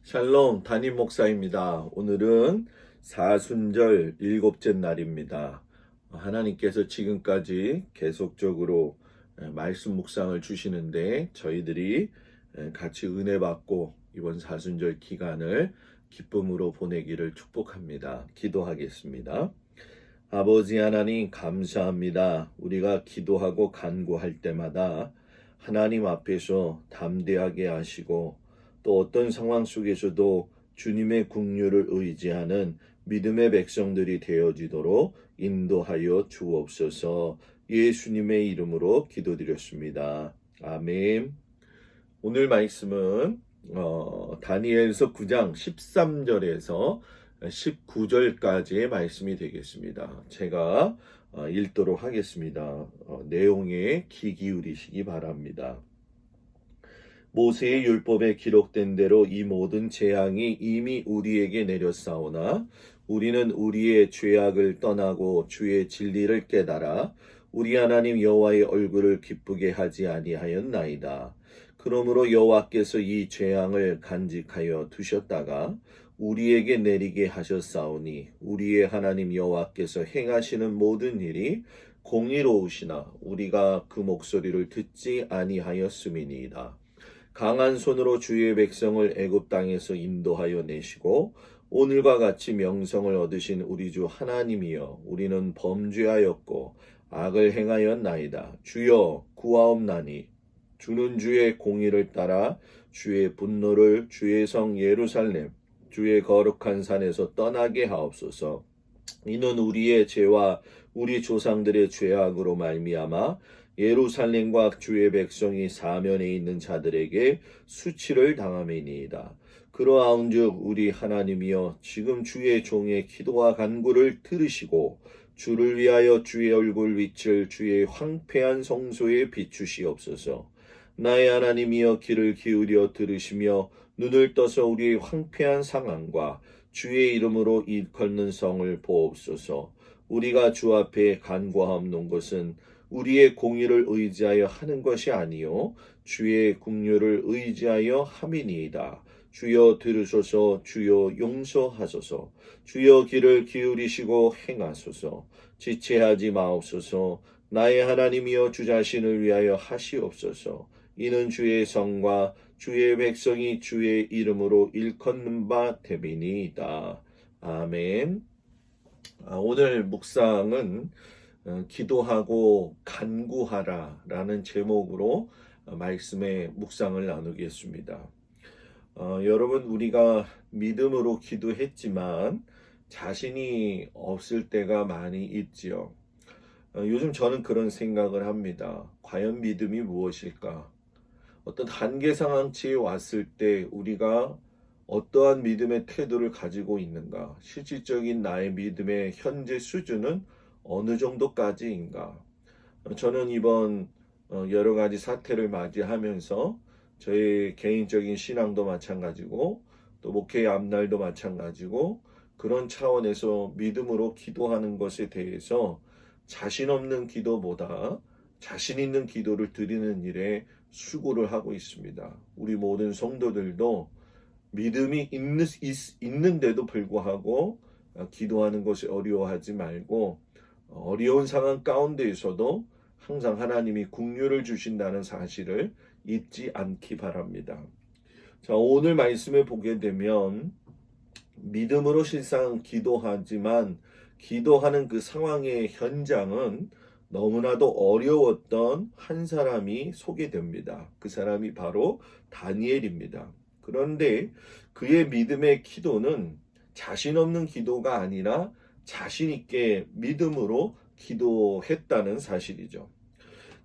샬롬 담임 목사입니다. 오늘은 사순절 일곱째 날입니다. 하나님께서 지금까지 계속적으로 말씀 묵상을 주시는데 저희들이 같이 은혜 받고 이번 사순절 기간을 기쁨으로 보내기를 축복합니다. 기도하겠습니다. 아버지 하나님 감사합니다. 우리가 기도하고 간구할 때마다 하나님 앞에서 담대하게 하시고 또 어떤 상황 속에서도 주님의 긍휼을 의지하는 믿음의 백성들이 되어지도록 인도하여 주옵소서. 예수님의 이름으로 기도드렸습니다. 아멘. 오늘 말씀은 다니엘서 9장 13절에서 19절까지의 말씀이 되겠습니다. 제가 읽도록 하겠습니다. 내용에 귀 기울이시기 바랍니다. 모세의 율법에 기록된 대로 이 모든 재앙이 이미 우리에게 내렸사오나 우리는 우리의 죄악을 떠나고 주의 진리를 깨달아 우리 하나님 여호와의 얼굴을 기쁘게 하지 아니하였나이다. 그러므로 여호와께서 이 재앙을 간직하여 두셨다가 우리에게 내리게 하셨사오니 우리의 하나님 여호와께서 행하시는 모든 일이 공의로우시나 우리가 그 목소리를 듣지 아니하였음이니이다. 강한 손으로 주의 백성을 애굽 땅에서 인도하여 내시고 오늘과 같이 명성을 얻으신 우리 주 하나님이여 우리는 범죄하였고 악을 행하였나이다. 주여 구하옵나니 주는 주의 공의를 따라 주의 분노를 주의 성 예루살렘 주의 거룩한 산에서 떠나게 하옵소서. 이는 우리의 죄와 우리 조상들의 죄악으로 말미암아 예루살렘과 주의 백성이 사면에 있는 자들에게 수치를 당함이니이다. 그러하온즉 우리 하나님이여 지금 주의 종의 기도와 간구를 들으시고 주를 위하여 주의 얼굴 빛을 주의 황폐한 성소에 비추시옵소서. 나의 하나님이여 귀를 기울여 들으시며 눈을 떠서 우리의 황폐한 상황과 주의 이름으로 일컫는 성을 보옵소서. 우리가 주 앞에 간구하옵는 것은 우리의 공의를 의지하여 하는 것이 아니요 주의 긍휼을 의지하여 함이니이다. 주여 들으소서. 주여 용서하소서. 주여 귀를 기울이시고 행하소서. 지체하지 마옵소서. 나의 하나님이여 주 자신을 위하여 하시옵소서. 이는 주의 성과 주의 백성이 주의 이름으로 일컫는 바 됨이니이다. 아멘. 오늘 묵상은 기도하고 간구하라 라는 제목으로 말씀의 묵상을 나누겠습니다. 여러분 우리가 믿음으로 기도했지만 자신이 없을 때가 많이 있지요. 요즘 저는 그런 생각을 합니다. 과연 믿음이 무엇일까? 어떤 한계 상황치에 왔을 때 우리가 어떠한 믿음의 태도를 가지고 있는가? 실질적인 나의 믿음의 현재 수준은 어느 정도까지인가? 저는 이번 여러 가지 사태를 맞이하면서 저의 개인적인 신앙도 마찬가지고 또 목회의 앞날도 마찬가지고 그런 차원에서 믿음으로 기도하는 것에 대해서 자신 없는 기도보다 자신 있는 기도를 드리는 일에 수고를 하고 있습니다. 우리 모든 성도들도 믿음이 있는데도 불구하고 기도하는 것이 어려워하지 말고 어려운 상황 가운데에서도 항상 하나님이 긍휼을 주신다는 사실을 잊지 않기 바랍니다. 자, 오늘 말씀을 보게 되면 믿음으로 실상 기도하지만 기도하는 그 상황의 현장은 너무나도 어려웠던 한 사람이 소개됩니다. 그 사람이 바로 다니엘입니다. 그런데 그의 믿음의 기도는 자신 없는 기도가 아니라 자신 있게 믿음으로 기도했다는 사실이죠.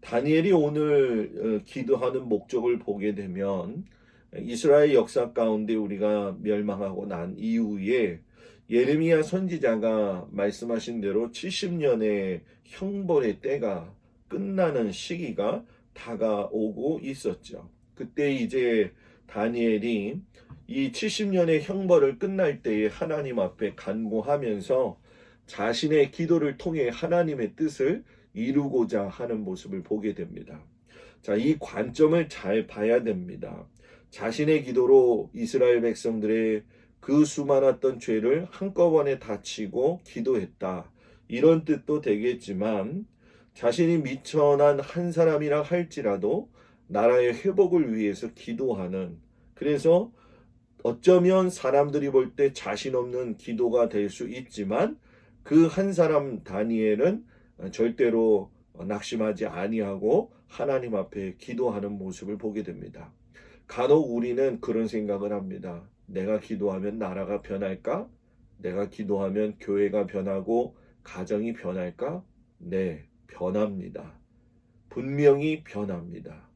다니엘이 오늘 기도하는 목적을 보게 되면 이스라엘 역사 가운데 우리가 멸망하고 난 이후에 예레미야 선지자가 말씀하신 대로 70년의 형벌의 때가 끝나는 시기가 다가오고 있었죠. 그때 이제 다니엘이 이 70년의 형벌을 끝날 때에 하나님 앞에 간구하면서 자신의 기도를 통해 하나님의 뜻을 이루고자 하는 모습을 보게 됩니다. 자, 이 관점을 잘 봐야 됩니다. 자신의 기도로 이스라엘 백성들의 그 수많았던 죄를 한꺼번에 다치고 기도했다. 이런 뜻도 되겠지만 자신이 미천한 한 사람이라 할지라도 나라의 회복을 위해서 기도하는, 그래서 어쩌면 사람들이 볼 때 자신 없는 기도가 될 수 있지만 그 한 사람 다니엘은 절대로 낙심하지 아니하고 하나님 앞에 기도하는 모습을 보게 됩니다. 간혹 우리는 그런 생각을 합니다. 내가 기도하면 나라가 변할까? 내가 기도하면 교회가 변하고 가정이 변할까? 네, 변합니다. 분명히 변합니다.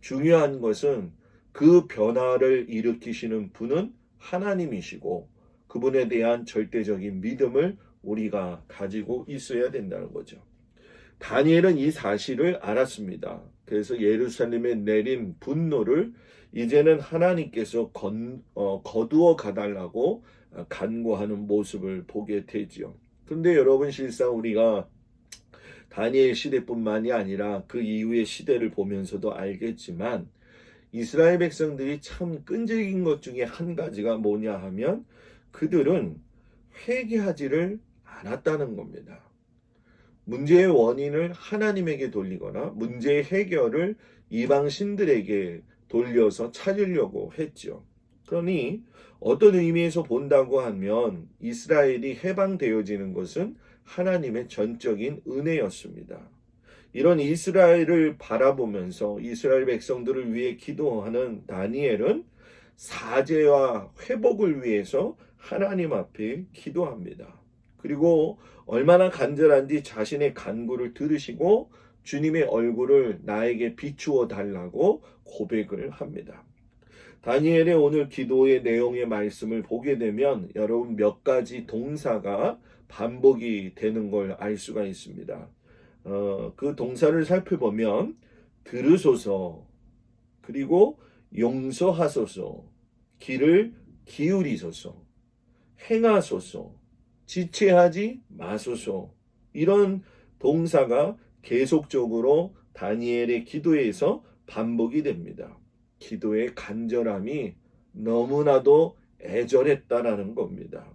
중요한 것은 그 변화를 일으키시는 분은 하나님이시고 그분에 대한 절대적인 믿음을 우리가 가지고 있어야 된다는 거죠. 다니엘은 이 사실을 알았습니다. 그래서 예루살렘에 내린 분노를 이제는 하나님께서 거두어 가달라고 간구하는 모습을 보게 되지요. 그런데 여러분, 실상 우리가 다니엘 시대뿐만이 아니라 그 이후의 시대를 보면서도 알겠지만 이스라엘 백성들이 참 끈질긴 것 중에 한 가지가 뭐냐 하면 그들은 회개하지를 않았다는 겁니다. 문제의 원인을 하나님에게 돌리거나 문제의 해결을 이방 신들에게 돌려서 찾으려고 했죠. 그러니 어떤 의미에서 본다고 하면 이스라엘이 해방되어지는 것은 하나님의 전적인 은혜였습니다. 이런 이스라엘을 바라보면서 이스라엘 백성들을 위해 기도하는 다니엘은 사죄와 회복을 위해서 하나님 앞에 기도합니다. 그리고 얼마나 간절한지 자신의 간구를 들으시고 주님의 얼굴을 나에게 비추어 달라고 고백을 합니다. 다니엘의 오늘 기도의 내용의 말씀을 보게 되면 여러분 몇 가지 동사가 반복이 되는 걸 알 수가 있습니다. 그 동사를 살펴보면 들으소서, 그리고 용서하소서, 귀를 기울이소서, 행하소서, 지체하지 마소서, 이런 동사가 계속적으로 다니엘의 기도에서 반복이 됩니다. 기도의 간절함이 너무나도 애절했다라는 겁니다.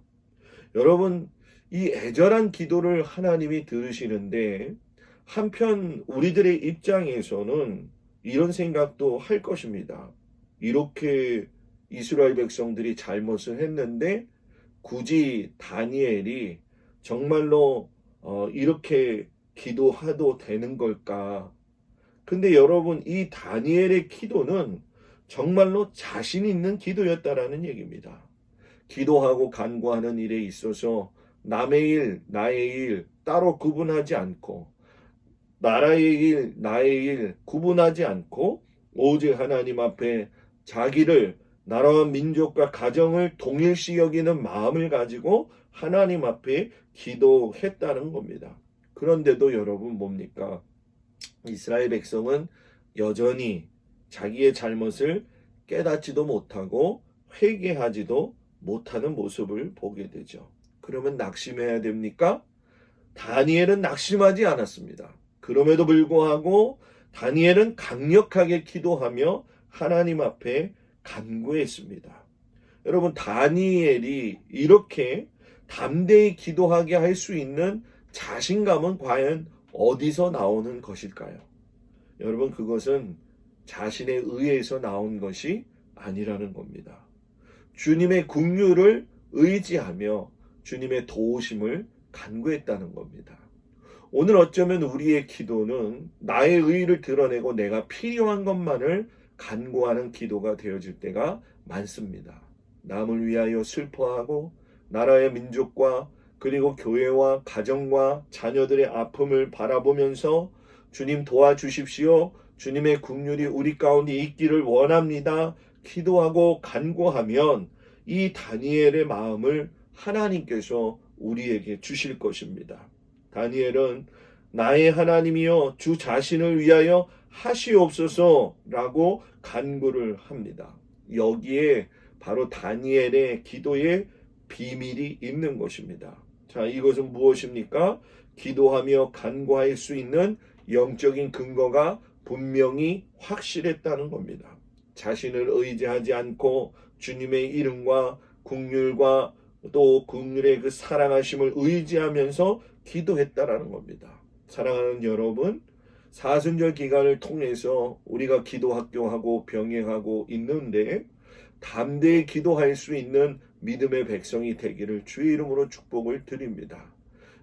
여러분, 이 애절한 기도를 하나님이 들으시는데 한편 우리들의 입장에서는 이런 생각도 할 것입니다. 이렇게 이스라엘 백성들이 잘못을 했는데 굳이 다니엘이 정말로 이렇게 기도해도 되는 걸까? 근데 여러분, 이 다니엘의 기도는 정말로 자신 있는 기도였다라는 얘기입니다. 기도하고 간구하는 일에 있어서 남의 일, 나의 일 따로 구분하지 않고 나라의 일, 나의 일 구분하지 않고 오직 하나님 앞에 자기를, 나라와 민족과 가정을 동일시 여기는 마음을 가지고 하나님 앞에 기도했다는 겁니다. 그런데도 여러분 뭡니까? 이스라엘 백성은 여전히 자기의 잘못을 깨닫지도 못하고 회개하지도 못하는 모습을 보게 되죠. 그러면 낙심해야 됩니까? 다니엘은 낙심하지 않았습니다. 그럼에도 불구하고 다니엘은 강력하게 기도하며 하나님 앞에 간구했습니다. 여러분, 다니엘이 이렇게 담대히 기도하게 할 수 있는 자신감은 과연 어디서 나오는 것일까요? 여러분, 그것은 자신의 의에서 나온 것이 아니라는 겁니다. 주님의 긍휼을 의지하며 주님의 도우심을 간구했다는 겁니다. 오늘 어쩌면 우리의 기도는 나의 의의를 드러내고 내가 필요한 것만을 간구하는 기도가 되어질 때가 많습니다. 남을 위하여 슬퍼하고 나라의 민족과 그리고 교회와 가정과 자녀들의 아픔을 바라보면서 주님 도와주십시오. 주님의 긍휼이 우리 가운데 있기를 원합니다. 기도하고 간구하면 이 다니엘의 마음을 하나님께서 우리에게 주실 것입니다. 다니엘은 나의 하나님이여 주 자신을 위하여 하시옵소서라고 간구를 합니다. 여기에 바로 다니엘의 기도의 비밀이 있는 것입니다. 자, 이것은 무엇입니까? 기도하며 간구할 수 있는 영적인 근거가 분명히 확실했다는 겁니다. 자신을 의지하지 않고 주님의 이름과 긍휼과 또 긍휼의 그 사랑하심을 의지하면서 기도했다라는 겁니다. 사랑하는 여러분, 사순절 기간을 통해서 우리가 기도 학교하고 병행하고 있는데 담대히 기도할 수 있는 믿음의 백성이 되기를 주의 이름으로 축복을 드립니다.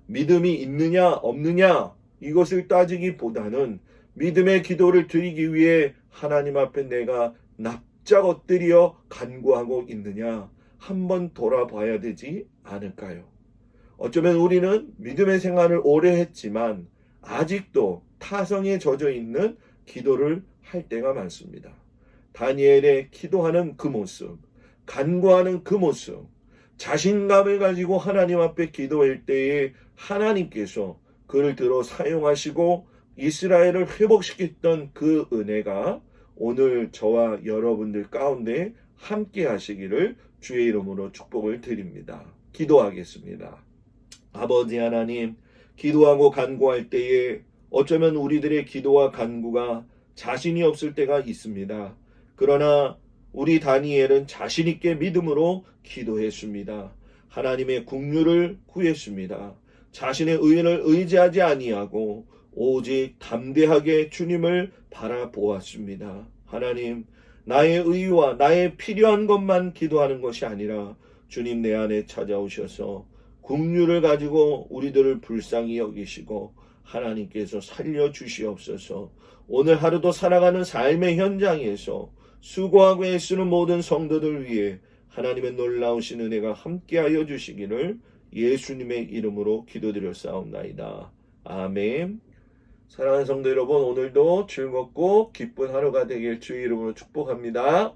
믿음이 있느냐 없느냐 이것을 따지기보다는 믿음의 기도를 드리기 위해 하나님 앞에 내가 납작 엎드려 간구하고 있느냐 한번 돌아봐야 되지 않을까요? 어쩌면 우리는 믿음의 생활을 오래 했지만 아직도 타성에 젖어 있는 기도를 할 때가 많습니다. 다니엘의 기도하는 그 모습, 간구하는 그 모습, 자신감을 가지고 하나님 앞에 기도할 때에 하나님께서 그를 들어 사용하시고 이스라엘을 회복시켰던 그 은혜가 오늘 저와 여러분들 가운데 함께 하시기를 주의 이름으로 축복을 드립니다. 기도하겠습니다. 아버지 하나님, 기도하고 간구할 때에 어쩌면 우리들의 기도와 간구가 자신이 없을 때가 있습니다. 그러나 우리 다니엘은 자신 있게 믿음으로 기도했습니다. 하나님의 긍휼을 구했습니다. 자신의 의를 의지하지 아니하고 오직 담대하게 주님을 바라보았습니다. 하나님, 나의 의와 나의 필요한 것만 기도하는 것이 아니라 주님 내 안에 찾아오셔서 긍휼을 가지고 우리들을 불쌍히 여기시고 하나님께서 살려주시옵소서. 오늘 하루도 살아가는 삶의 현장에서 수고하고 애쓰는 모든 성도들 위해 하나님의 놀라우신 은혜가 함께하여 주시기를 예수님의 이름으로 기도드렸사옵나이다. 아멘. 사랑하는 성도 여러분, 오늘도 즐겁고 기쁜 하루가 되길 주의 이름으로 축복합니다.